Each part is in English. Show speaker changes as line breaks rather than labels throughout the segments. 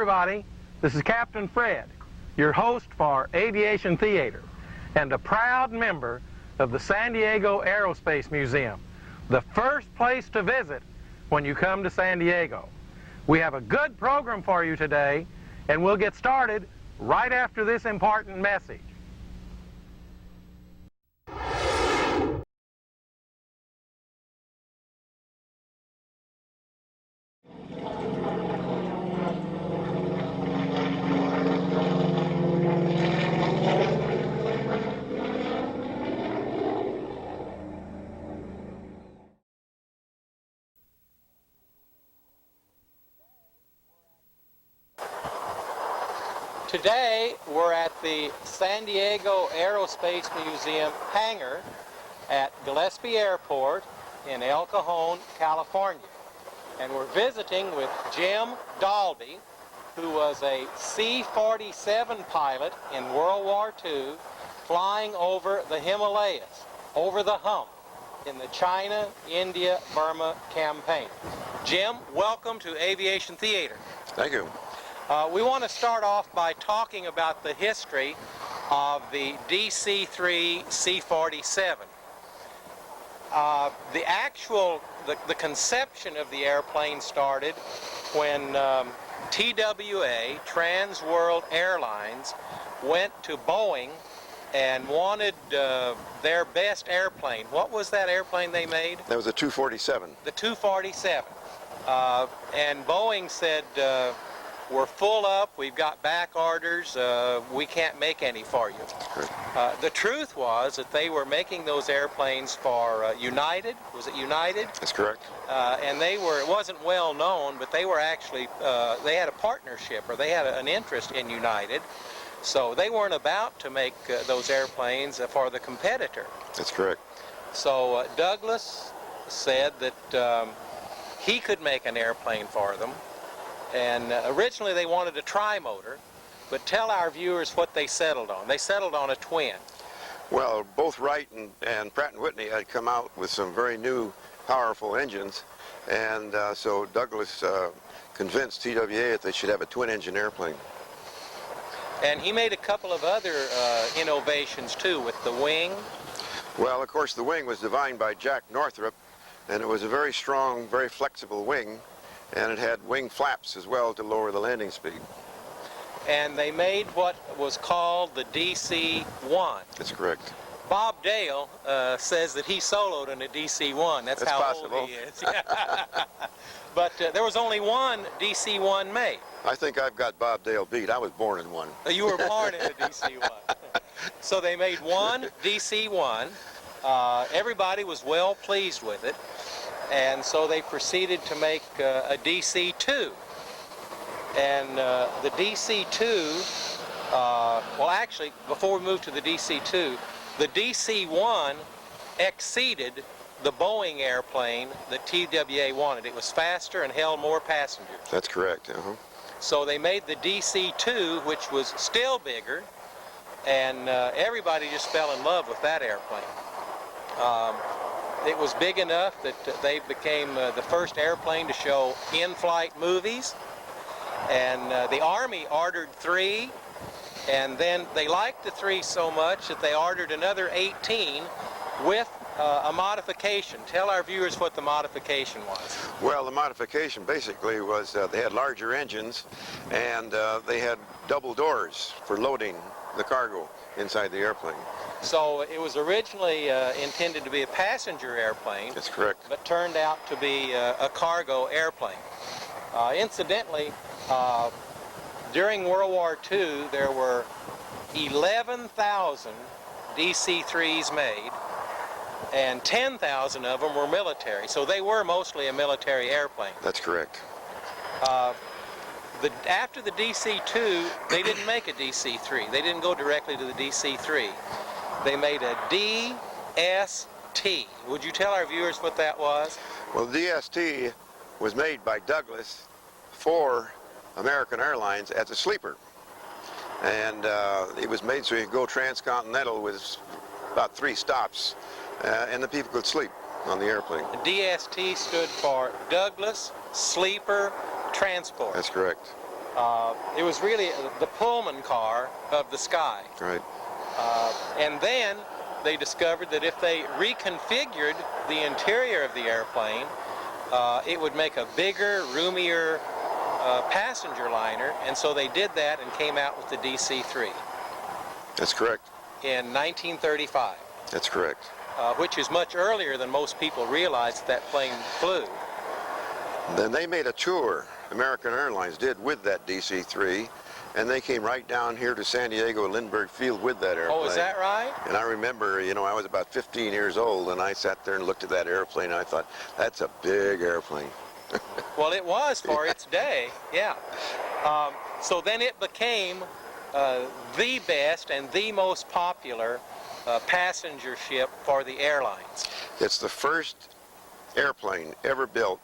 everybody, this is Captain Fred, your host for Aviation Theater, and a proud member of the San Diego Aerospace Museum, the first place to visit when you come to San Diego. We have a good program for you today, and we'll get started right after this important message. Today, we're at the San Diego Aerospace Museum hangar at Gillespie Airport in El Cajon, California. And we're visiting with Jim Dalby, who was a C-47 pilot in World War II, flying over the Himalayas, over the hump, in the China, India, Burma campaign. Jim, welcome to Aviation Theater.
Thank you.
We want to start off by talking about the history of the DC-3 C-47. The conception of the airplane started when TWA, Trans World Airlines, went to Boeing and wanted their best airplane. What was that airplane they made?
That was a 247.
The 247. And Boeing said, we're full up, we've got back orders, we can't make any for you. The truth was that they were making those airplanes for United. Was it United?
That's correct.
And it wasn't well known, but they were actually, they had a partnership, or they had an interest in United. So they weren't about to make those airplanes for the competitor.
That's correct.
So Douglas said that he could make an airplane for them. And originally they wanted a tri-motor, but tell our viewers what they settled on. They settled on a twin.
Well, both Wright and Pratt & Whitney had come out with some very new, powerful engines, and so Douglas convinced TWA that they should have a twin-engine airplane.
And he made a couple of other innovations, too, with the wing.
Well, of course, the wing was designed by Jack Northrop, and it was a very strong, very flexible wing. And it had wing flaps as well to lower the landing speed.
And they made what was called the DC-1.
That's correct.
Bob Dale says that he soloed in a DC-1. That's how
possible.
Old he is. But there was only one DC-1 made.
I think I've got Bob Dale beat. I was born in one.
You were born in a DC-1. So they made one DC-1. Everybody was well pleased with it. And so they proceeded to make a DC-2. And the DC-2, well actually, before we move to the DC-2, the DC-1 exceeded the Boeing airplane that TWA wanted. It was faster and held more passengers.
That's correct.
So they made the DC-2, which was still bigger, and everybody just fell in love with that airplane. It was big enough that they became the first airplane to show in-flight movies. And the Army ordered 3, and then they liked the 3 so much that they ordered another 18 with a modification. Tell our viewers what the modification was.
Well, the modification basically was they had larger engines, and they had double doors for loading the cargo inside the airplane.
So it was originally intended to be a passenger airplane.
That's correct.
But turned out to be a cargo airplane. Incidentally, during World War II, there were 11,000 DC-3s made, and 10,000 of them were military. So they were mostly a military airplane.
That's correct.
After the DC-2, they didn't make a DC-3. They didn't go directly to the DC-3. They made a DST. Would you tell our viewers what that was?
Well, the DST was made by Douglas for American Airlines as a sleeper. And it was made so you could go transcontinental with about 3 stops, and the people could sleep on the airplane.
DST stood for Douglas Sleeper Transport.
That's correct.
It was really the Pullman car of the sky.
Right.
And then they discovered that if they reconfigured the interior of the airplane, it would make a bigger, roomier passenger liner, and so they did that and came out with the DC-3
That's correct.
in 1935,
That's correct.
which is much earlier than most people realized that plane flew.
Then they made a tour, American Airlines did, with that DC-3, and they came right down here to San Diego Lindbergh Field with that airplane.
Oh, is that right?
And I remember, you know, I was about 15 years old, and I sat there and looked at that airplane, and I thought, that's a big airplane.
Well, it was for its day, yeah. So then it became the best and the most popular passenger ship for the airlines.
It's the first airplane ever built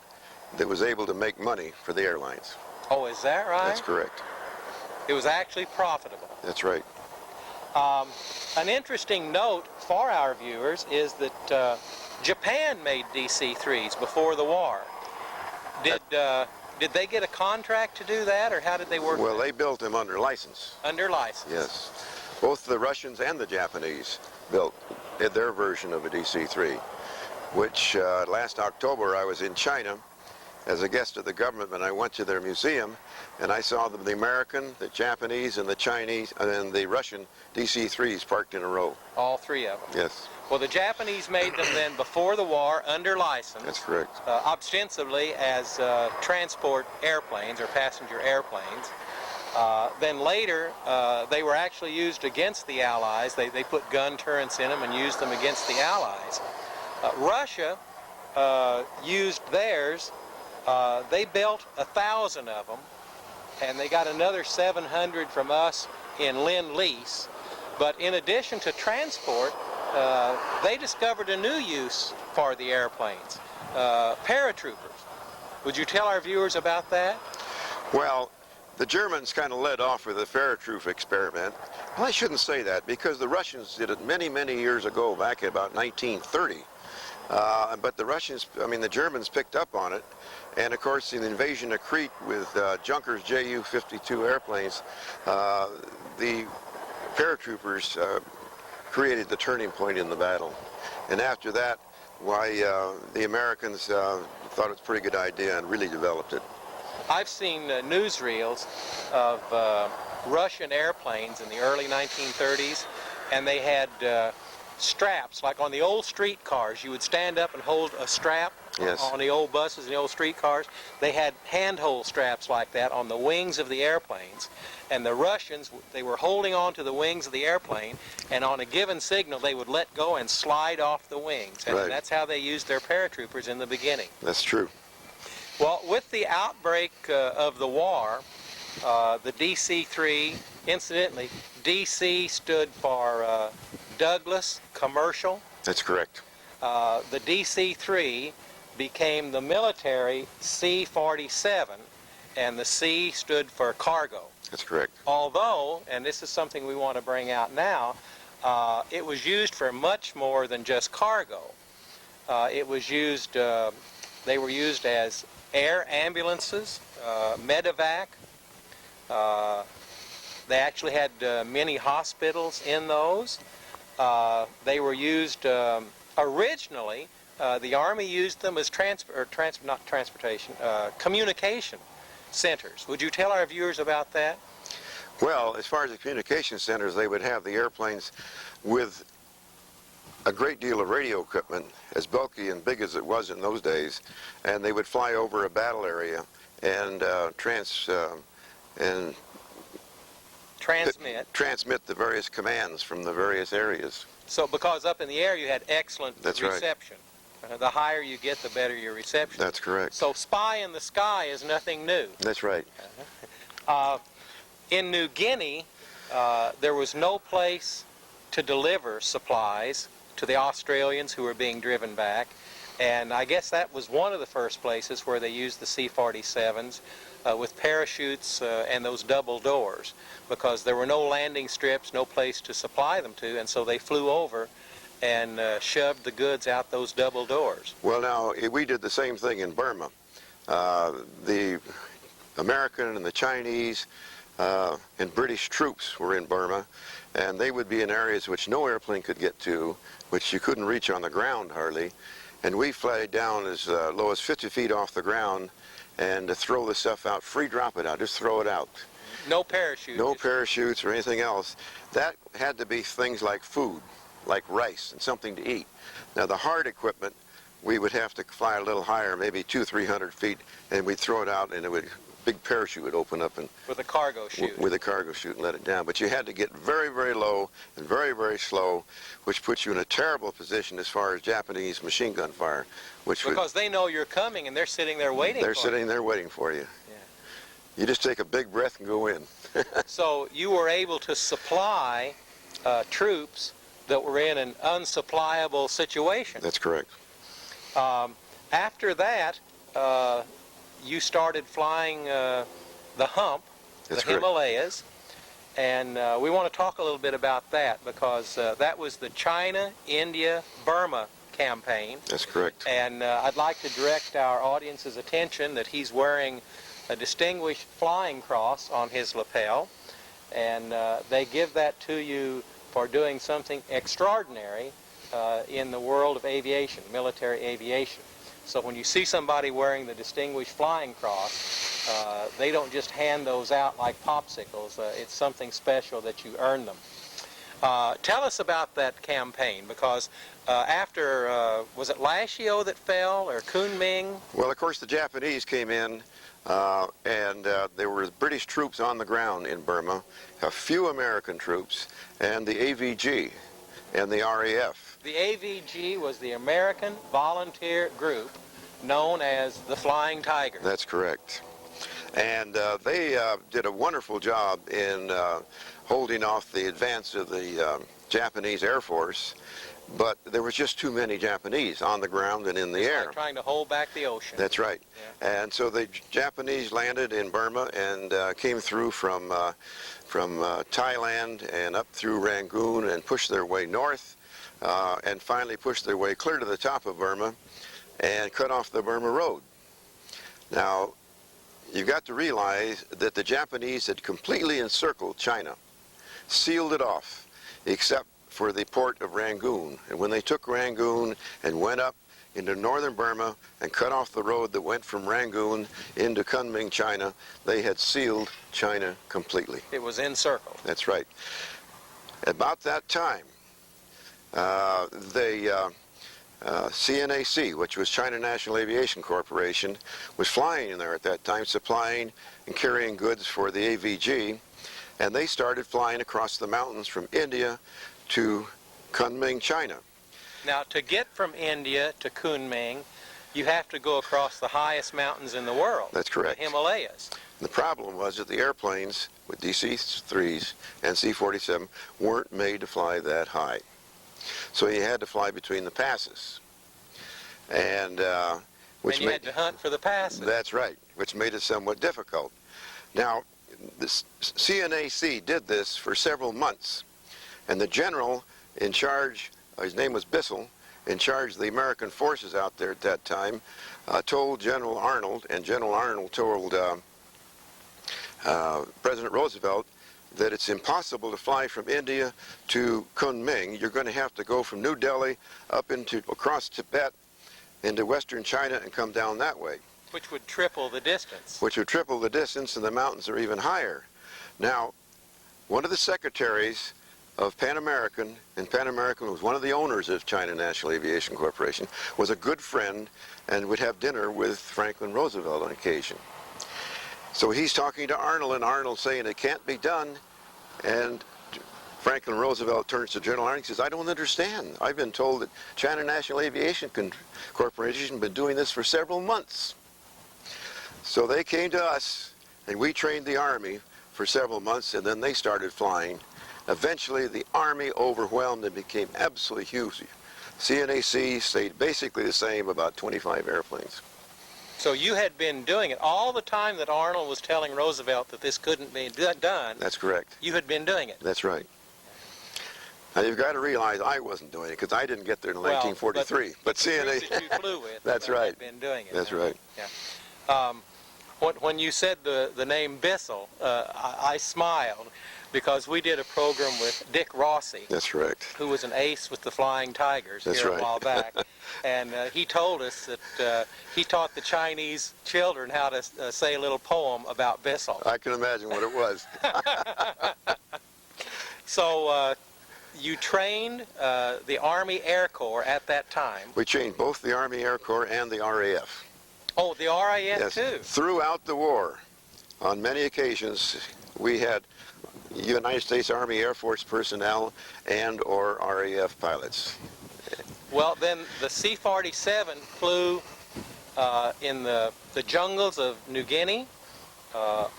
that was able to make money for the airlines.
Oh, is that right?
That's correct.
It was actually profitable.
That's right.
An interesting note for our viewers is that Japan made DC-3s before the war. Did they get a contract to do that, or how did they work?
Well, they built them under license.
Under license.
Yes. Both the Russians and the Japanese built their version of a DC-3, which last October I was in China as a guest of the government, and I went to their museum, and I saw the American, the Japanese, and the Chinese, and the Russian DC-3s parked in a row.
All three of them.
Yes.
Well, the Japanese made them then before the war under license.
That's correct.
Ostensibly as transport airplanes or passenger airplanes. Then later, they were actually used against the Allies. They put gun turrets in them and used them against the Allies. Russia used theirs. They built 1,000 of them, and they got another 700 from us in Lend-Lease. But in addition to transport, they discovered a new use for the airplanes, paratroopers. Would you tell our viewers about that?
Well, the Germans kind of led off with the paratroop experiment. Well, I shouldn't say that, because the Russians did it many, many years ago, back in about 1930. But the Germans picked up on it. And of course, in the invasion of Crete with Junkers Ju-52 airplanes, the paratroopers created the turning point in the battle. And after that, the Americans thought it was a pretty good idea and really developed it.
I've seen newsreels of Russian airplanes in the early 1930s, and they had straps, like on the old street cars. You would stand up and hold a strap.
Yes.
On the old buses and the old street cars. They had handhold straps like that on the wings of the airplanes. And the Russians, they were holding on to the wings of the airplane, and on a given signal, they would let go and slide off the wings. And
right.
That's how they used their paratroopers in the beginning.
That's true.
Well, with the outbreak of the war, the DC-3, incidentally, DC stood for Douglas Commercial.
That's correct.
The DC-3 became the military C-47, and the C stood for cargo.
That's correct.
Although, and this is something we want to bring out now, it was used for much more than just cargo. It was used, they were used as air ambulances, medevac. They actually had many hospitals in those. They were used originally. The Army used them as communication centers. Would you tell our viewers about that?
Well, as far as the communication centers, they would have the airplanes with a great deal of radio equipment, as bulky and big as it was in those days, and they would fly over a battle area and transmit the various commands from the various areas.
So because up in the air you had excellent
That's
reception. Right. The higher you get, the better your reception.
That's correct.
So spy in the sky is nothing new.
That's right.
In New Guinea, there was no place to deliver supplies to the Australians who were being driven back. And I guess that was one of the first places where they used the C-47s with parachutes and those double doors, because there were no landing strips, no place to supply them to, and so they flew over and shoved the goods out those double doors.
Well, now, we did the same thing in Burma. The American and the Chinese and British troops were in Burma, and they would be in areas which no airplane could get to, which you couldn't reach on the ground hardly, and we fly down as low as 50 feet off the ground and to throw the stuff out, free drop it out, just throw it out.
No parachute.
No parachutes or anything else. That had to be things like food, like rice and something to eat. Now the hard equipment, we would have to fly a little higher, maybe 200-300 feet, and we'd throw it out, and it would, big parachute would open up and
with a cargo chute.
With a cargo chute and let it down. But you had to get very, very low and very, very slow, which puts you in a terrible position as far as Japanese machine gun fire.
Because they know you're coming and they're sitting there waiting.
They're sitting there waiting for you.
Yeah.
You just take a big breath and go in.
So you were able to supply troops that were in an unsupplyable situation.
That's correct.
After that, you started flying the hump,
That's
the
correct.
Himalayas, and we want to talk a little bit about that because that was the China, India, Burma campaign.
That's correct.
And I'd like to direct our audience's attention that he's wearing a Distinguished Flying Cross on his lapel, and they give that to you for doing something extraordinary in the world of aviation, military aviation. So when you see somebody wearing the Distinguished Flying Cross, they don't just hand those out like popsicles. It's something special that you earn them. Tell us about that campaign, because after, was it Lashio that fell, or Kunming?
Well, of course, the Japanese came in, and there were British troops on the ground in Burma, a few American troops, and the AVG and the RAF.
The AVG was the American Volunteer Group, known as the Flying Tiger.
That's correct. And they did a wonderful job in holding off the advance of the Japanese Air Force, but there was just too many Japanese on the ground and in the air.
Like trying to hold back the ocean.
That's right.
Yeah.
And so the Japanese landed in Burma and came through from Thailand and up through Rangoon and pushed their way north, and finally pushed their way clear to the top of Burma and cut off the Burma Road. Now, you've got to realize that the Japanese had completely encircled China, sealed it off, except for the port of Rangoon. And when they took Rangoon and went up into northern Burma and cut off the road that went from Rangoon into Kunming, China, they had sealed China completely.
It was encircled.
That's right. About that time, CNAC, which was China National Aviation Corporation, was flying in there at that time, supplying and carrying goods for the AVG, and they started flying across the mountains from India to Kunming, China.
Now, to get from India to Kunming, you have to go across the highest mountains in the world.
That's correct.
The Himalayas.
The problem was that the airplanes with DC-3s and C-47 weren't made to fly that high. So you had to fly between the passes. And
you had to hunt for the passes.
That's right, which made it somewhat difficult. Now, the CNAC did this for several months, and the general in charge, his name was Bissell, in charge of the American forces out there at that time, told General Arnold, and General Arnold told President Roosevelt that it's impossible to fly from India to Kunming. You're going to have to go from New Delhi up across Tibet into western China and come down that way.
Which would triple the distance.
Which would triple the distance, and the mountains are even higher. Now, one of the secretaries of Pan American, and Pan American was one of the owners of China National Aviation Corporation, was a good friend and would have dinner with Franklin Roosevelt on occasion. So he's talking to Arnold, and Arnold's saying it can't be done, and Franklin Roosevelt turns to General Arnold and says, I don't understand. I've been told that China National Aviation Corporation has been doing this for several months. So they came to us, and we trained the Army for several months, and then they started flying. Eventually, the Army overwhelmed and became absolutely huge. CNAC stayed basically the same, about 25 airplanes.
So you had been doing it all the time that Arnold was telling Roosevelt that this couldn't be done.
That's correct.
You had been doing it.
That's right. Now you've got to realize I wasn't doing it because I didn't get there in 1943. But
CNAC that you flew with.
That's right.
Had been doing it.
That's right.
Yeah. When you said the name Bissell, I smiled because we did a program with Dick Rossi.
That's right.
Who was an ace with the Flying Tigers
That's
here
right.
a while back. And he told us that he taught the Chinese children how to say a little poem about Bissell.
I can imagine what it was.
So you trained the Army Air Corps at that time.
We trained both the Army Air Corps and the RAF.
Oh, the RAF
Yes.
too?
Throughout the war, on many occasions, we had United States Army Air Force personnel and or RAF pilots.
Well, then the C-47 flew in the jungles of New Guinea,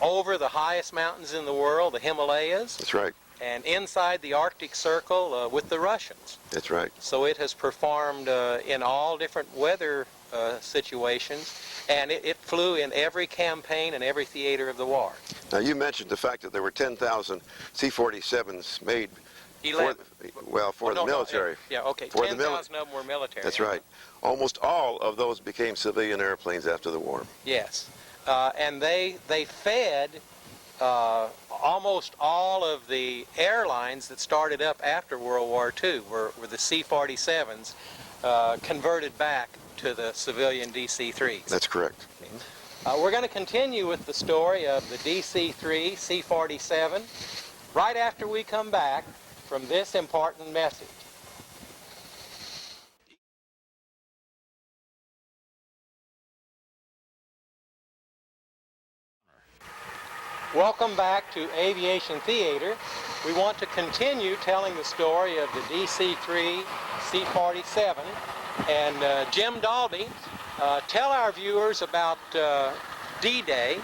over the highest mountains in the world, the Himalayas.
That's right.
And inside the Arctic Circle with the Russians.
That's right.
So it has performed in all different weather situations, and it flew in every campaign and every theater of the war.
Now, you mentioned the fact that there were 10,000 C-47s made
11.
for the military.
Yeah, okay.
For the
10,000 of them were military.
That's right. Almost all of those became civilian airplanes after the war.
Yes. And they fed almost all of the airlines that started up after World War II were the C-47s converted back to the civilian DC-3s.
That's correct.
We're going to continue with the story of the DC-3 C-47 right after we come back from this important message. Welcome back to Aviation Theater. We want to continue telling the story of the DC-3 C-47. And Jim Dalby, tell our viewers about D-Day.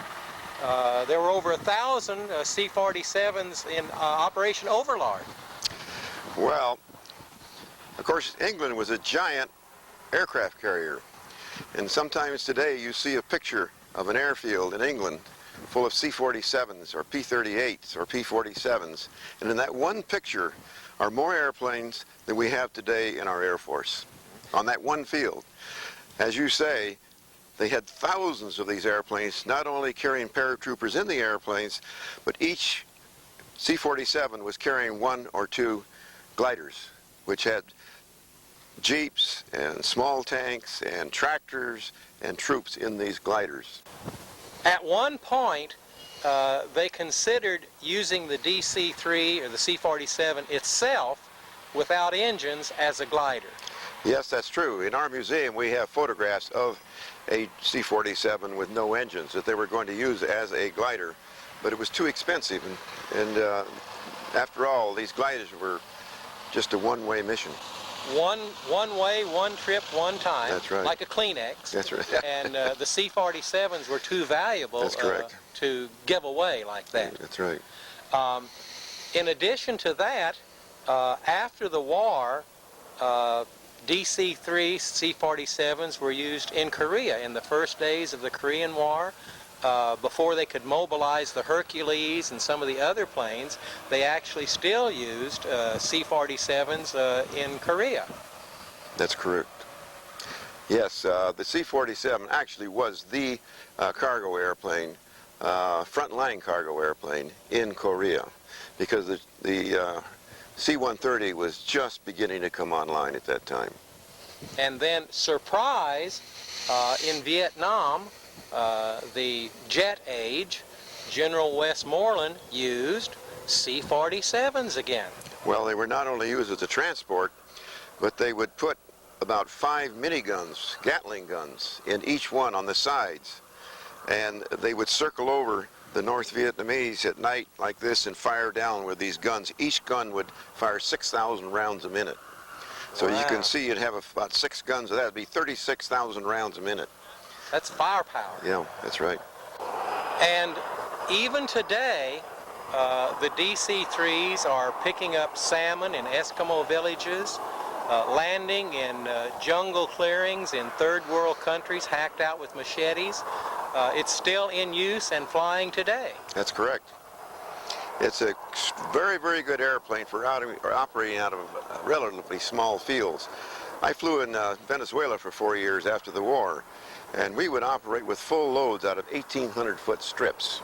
There were over 1,000 C-47s in Operation Overlord.
Well, of course, England was a giant aircraft carrier. And sometimes today you see a picture of an airfield in England full of C-47s or P-38s or P-47s. And in that one picture are more airplanes than we have today in our Air Force. On that one field. As you say, they had thousands of these airplanes, not only carrying paratroopers in the airplanes, but each C-47 was carrying one or two gliders, which had jeeps and small tanks and tractors and troops in these gliders.
At one point, they considered using the DC-3 or the C-47 itself without engines as a glider.
Yes, that's true. In our museum, we have photographs of a C-47 with no engines that they were going to use as a glider, but it was too expensive. And after all, these gliders were just a one-way mission.
One way, one trip, one time.
That's right.
Like a Kleenex.
That's right.
And the C-47s were too valuable
That's correct.
To give away like that.
That's right.
In addition to that, after the war, DC-3 C-47s were used in Korea in the first days of the Korean War. Before they could mobilize the Hercules and some of the other planes, they actually still used C-47s in Korea.
That's correct. Yes, the C-47 actually was the cargo airplane, frontline cargo airplane in Korea, because the C-130 was just beginning to come online at that time.
And then, surprise, in Vietnam, the jet age, General Westmoreland used C-47s again.
Well, they were not only used as a transport, but they would put about 5 miniguns, Gatling guns, in each one on the sides. And they would circle over the North Vietnamese at night like this and fire down with these guns. Each gun would fire 6,000 rounds a minute. So
Wow.
you can see you'd have about 6 guns of that. It'd be 36,000 rounds a minute.
That's firepower.
Yeah, that's right.
And even today, the DC-3s are picking up salmon in Eskimo villages, landing in jungle clearings in third world countries hacked out with machetes. It's still in use and flying today.
That's correct. It's a very, very good airplane for operating out of relatively small fields. I flew in Venezuela for 4 years after the war, and we would operate with full loads out of 1,800-foot strips.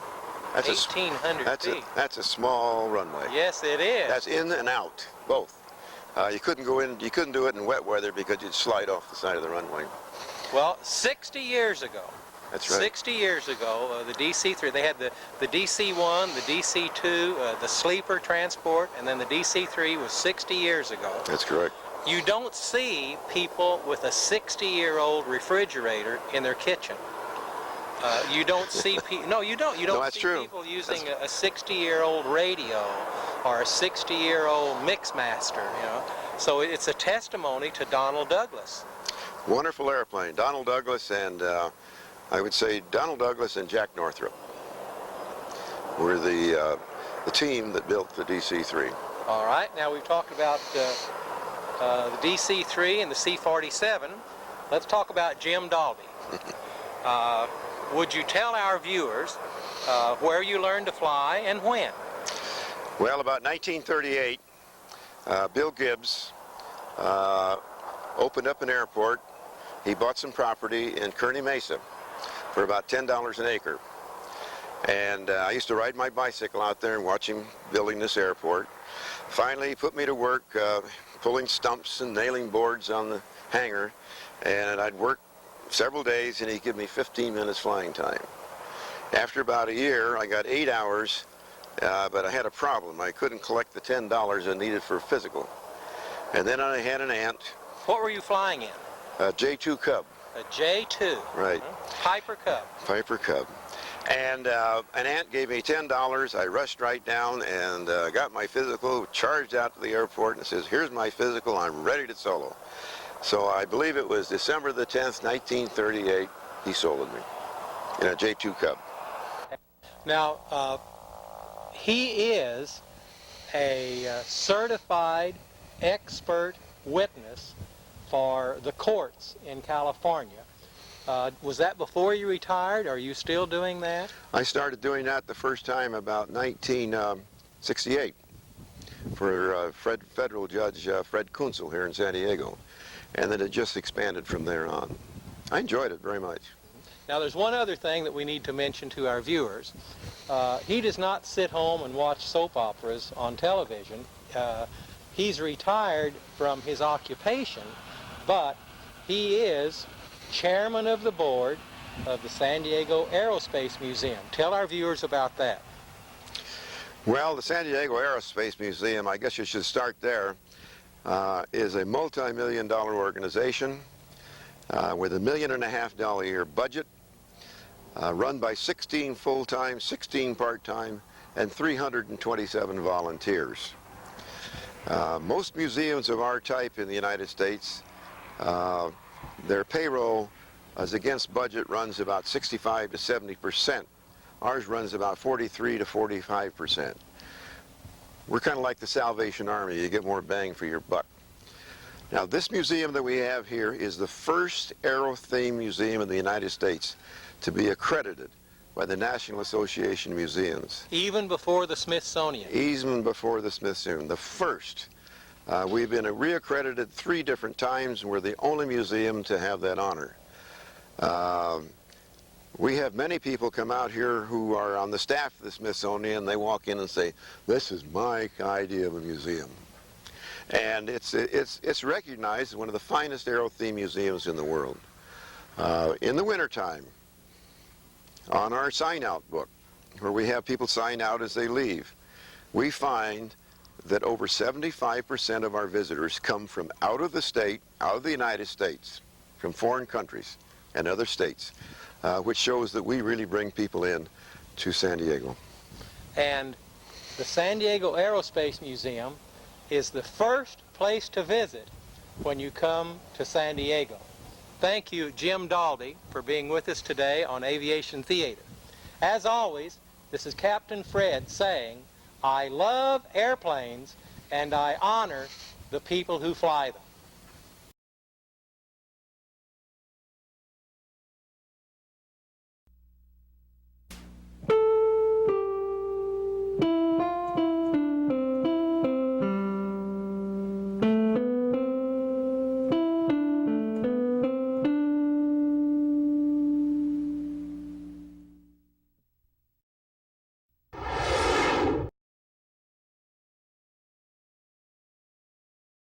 That's
1,800 feet.
That's a small runway.
Yes, it is.
That's in and out, both. You couldn't go in, you couldn't do it in wet weather because you'd slide off the side of the runway.
Well, 60 years ago.
That's right.
60 years ago, the DC-3, they had the DC-1, the DC-2, the sleeper transport, and then the DC-3 was 60 years ago.
That's correct.
You don't see people with a 60-year-old refrigerator in their kitchen. You don't see people. No, you don't. You don't see people using a 60-year-old radio or a 60-year-old mixmaster. You know, so it's a testimony to Donald Douglas.
Wonderful airplane, Donald Douglas, and I would say Donald Douglas and Jack Northrop were the team that built the DC-3.
All right. Now we've talked about the DC-3 and the C-47. Let's talk about Jim Dalby. Would you tell our viewers where you learned to fly and when?
Well, about 1938, Bill Gibbs opened up an airport. He bought some property in Kearney Mesa for about $10 an acre. And I used to ride my bicycle out there and watch him building this airport. Finally, he put me to work pulling stumps and nailing boards on the hangar. And I'd work several days, and he'd give me 15 minutes flying time. After about a year, I got 8 hours, but I had a problem. I couldn't collect the $10 I needed for physical. And then I had an aunt.
What were you flying in?
A J2 Cub.
A J2.
Right.
Piper Cub.
Piper Cub. And an aunt gave me $10. I rushed right down and got my physical, charged out to the airport, and says, "Here's my physical, I'm ready to solo." So I believe it was December the 10th, 1938, he soloed me in a J2 Cub.
Now, he is a certified expert witness for the courts in California. Was that before you retired? Are you still doing that?
I started doing that the first time about 1968 for federal judge Fred Kunzel here in San Diego. And then it just expanded from there on. I enjoyed it very much.
Now there's one other thing that we need to mention to our viewers. He does not sit home and watch soap operas on television. He's retired from his occupation, but he is chairman of the board of the San Diego Aerospace Museum. Tell our viewers about that.
Well, the San Diego Aerospace Museum, I guess you should start there, is a multi-million-dollar organization with $1.5 million a year budget, run by 16 full-time, 16 part-time, and 327 volunteers. Most museums of our type in the United States, their payroll as against budget runs about 65 to 70%. Ours runs about 43 to 45%. We're kind of like the Salvation Army. You get more bang for your buck. Now, this museum that we have here is the first aero-themed museum in the United States to be accredited by the National Association of Museums.
Even before the Smithsonian?
Even before the Smithsonian, the first. We've been reaccredited 3 different times, and we're the only museum to have that honor. We have many people come out here who are on the staff of the Smithsonian, and they walk in and say, "This is my idea of a museum." And it's recognized as one of the finest aero-themed museums in the world. In the wintertime, on our sign-out book, where we have people sign out as they leave, we find that over 75% of our visitors come from out of the state, out of the United States, from foreign countries and other states, which shows that we really bring people in to San Diego.
And the San Diego Aerospace Museum is the first place to visit when you come to San Diego. Thank you, Jim Dalby, for being with us today on Aviation Theater. As always, this is Captain Fred saying, I love airplanes and I honor the people who fly them.